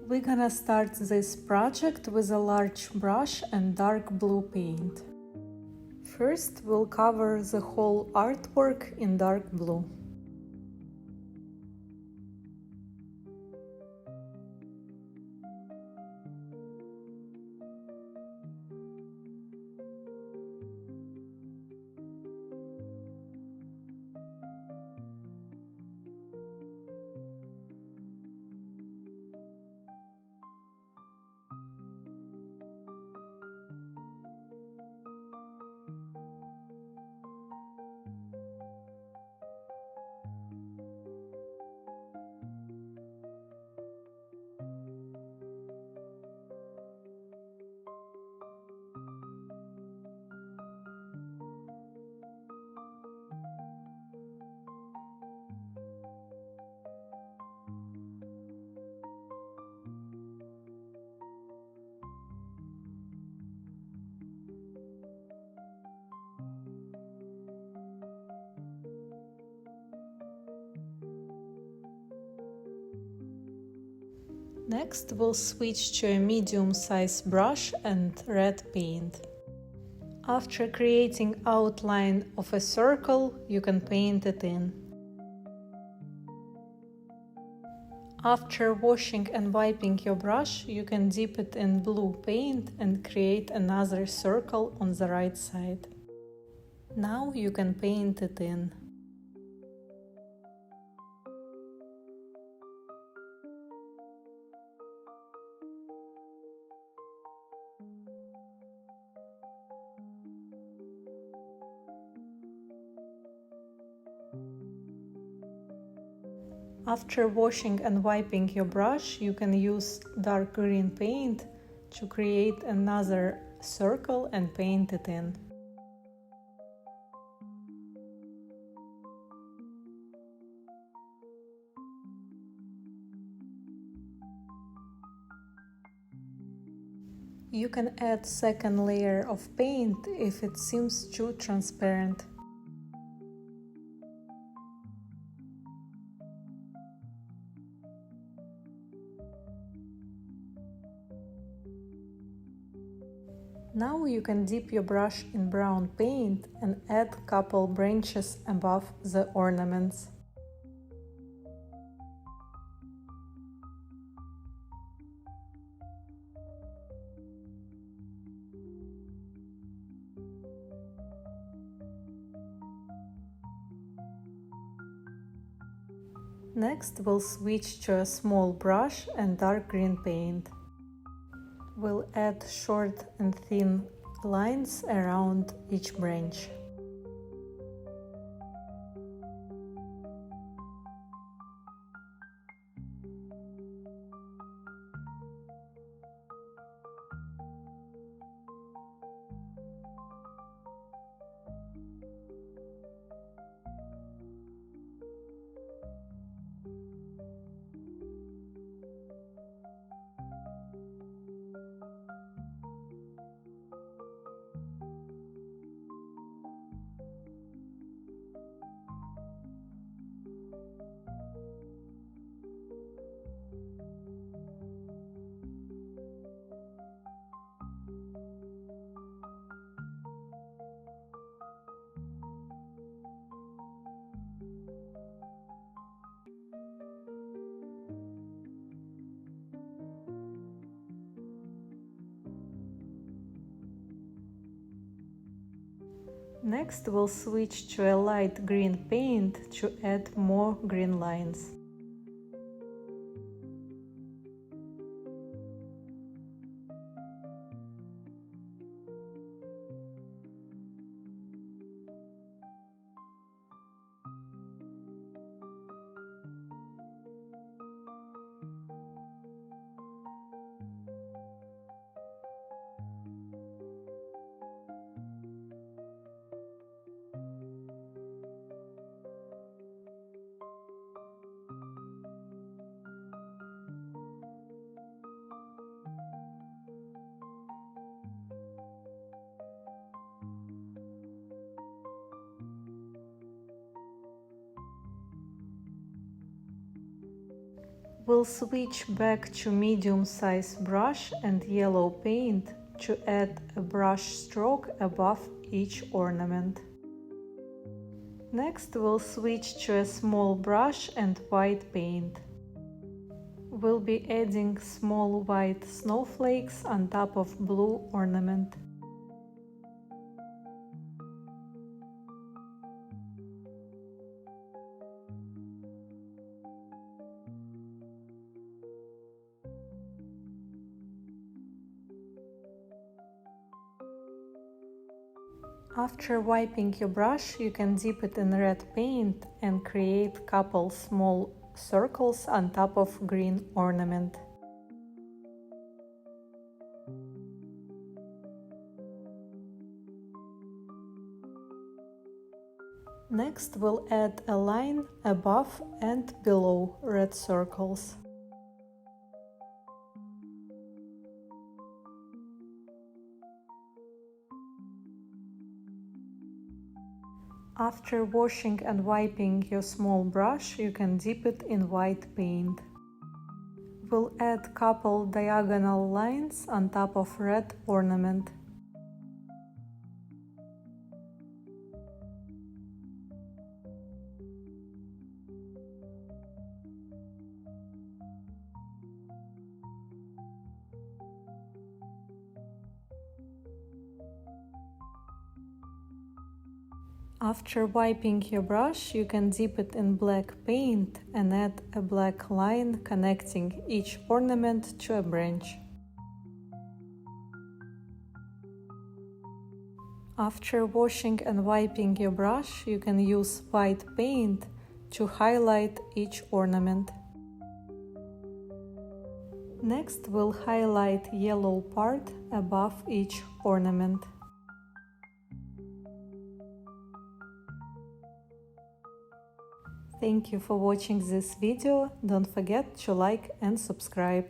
We're gonna start this project with a large brush and dark blue paint. First, we'll cover the whole artwork in dark blue. Next, we'll switch to a medium-sized brush and red paint. After creating outline of a circle, you can paint it in. After washing and wiping your brush, you can dip it in blue paint and create another circle on the right side. Now you can paint it in. After washing and wiping your brush, you can use dark green paint to create another circle and paint it in. You can add second layer of paint if it seems too transparent. Now you can dip your brush in brown paint and add couple branches above the ornaments. Next, we'll switch to a small brush and dark green paint. We'll add short and thin lines around each branch. Next, we'll switch to a light green paint to add more green lines. We'll switch back to medium-size brush and yellow paint to add a brush stroke above each ornament. Next, we'll switch to a small brush and white paint. We'll be adding small white snowflakes on top of blue ornament. After wiping your brush, you can dip it in red paint and create couple small circles on top of green ornament. Next, we'll add a line above and below red circles. After washing and wiping your small brush, you can dip it in white paint. We'll add couple diagonal lines on top of red ornament. After wiping your brush, you can dip it in black paint and add a black line connecting each ornament to a branch. After washing and wiping your brush, you can use white paint to highlight each ornament. Next, we'll highlight yellow part above each ornament. Thank you for watching this video. Don't forget to like and subscribe.